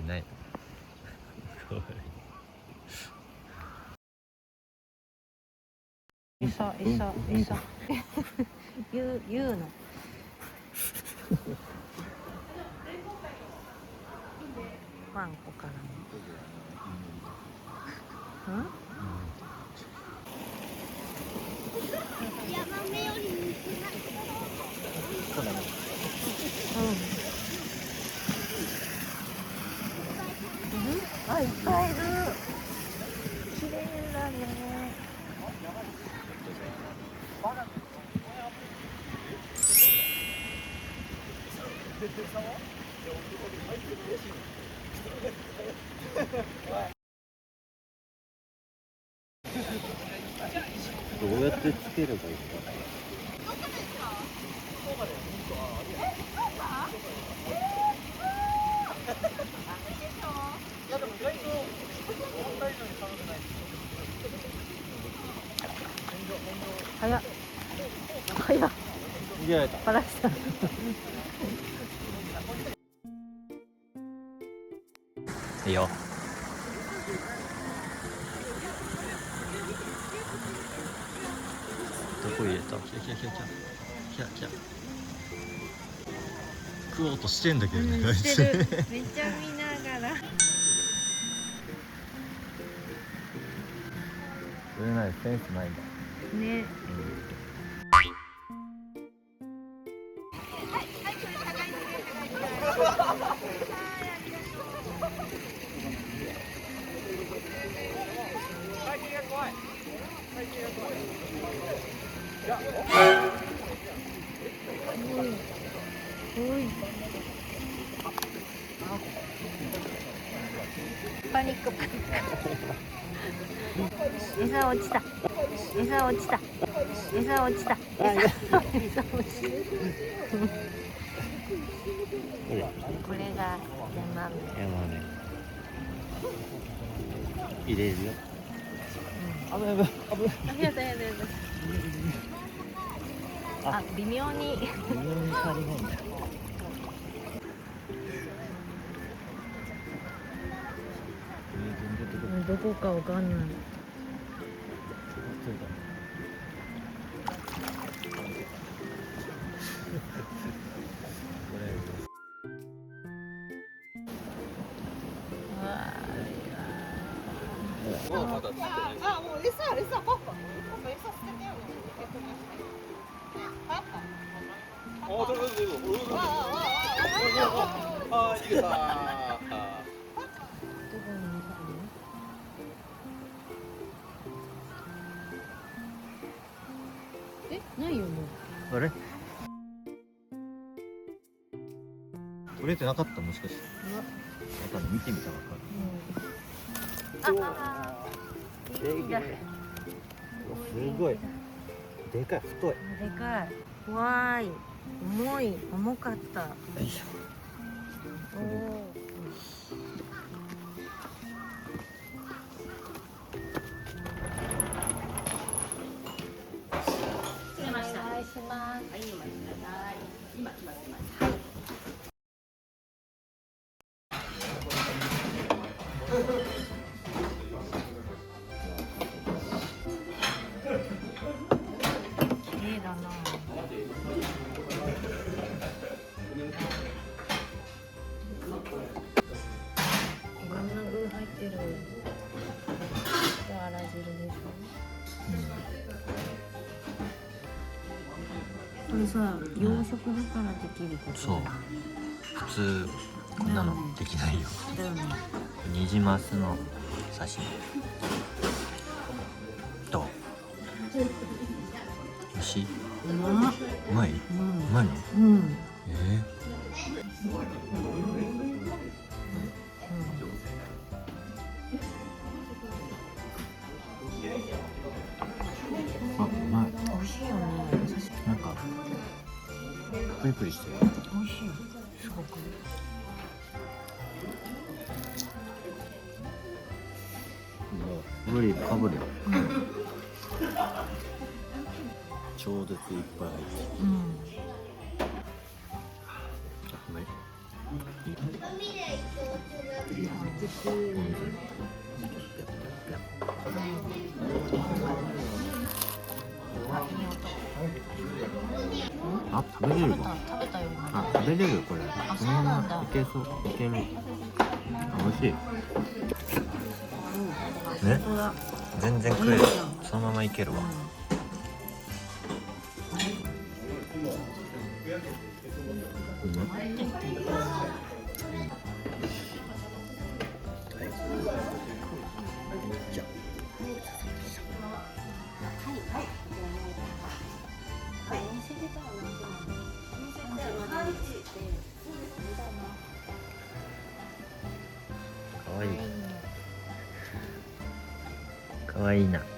ない。餌言うのワンコからもヤマメより肉がそうだね。あ、いっぱいいる。綺麗だね。どうやってつければいいか。早っ。逃げられた。バラした。いいよ。どこ入れた？来た。食おうとしてんだけどね。してる。めっちゃ見ながら。それなりセンスないんだ。ね。パニック。餌落ちた。これがヤマメ。入れるよ。危ない。やだ。あ、微妙に。微妙に足りないんだ。どこかわかんない。あ、もう餌パパ捨ててよ。パパ。逃げた。どこにいたの？ないよもう。あれ？取れてなかった？もしかして。多分見てみたらわかる。いいだ。すごい。でかい、太い。でかい。わーい。重かった。よいしょ。おお。お願いします。はい、お待ちください。今来ます。はい。綺麗だな。いろんな具入ってる。あら汁でしょ。これさ、養殖だからできること。そう。普通こんなのできないよ。だよね。ニジマスの刺身。どう？美味しい？うまい？うまいの？あ、うまい。美味しいよね。なんかプリプリしてる。美味しいよ。すごく。ブリかぶるよ。超絶いっぱい入ってる。うまい。あ、食べれるわ。食べたよ今。あ、食べれるこれ。あそのまそうなんだまいけそう。いける。あ、美味しい。ね。本当だ。全然食える。そのままいけるわ。かわいい。かわいいな。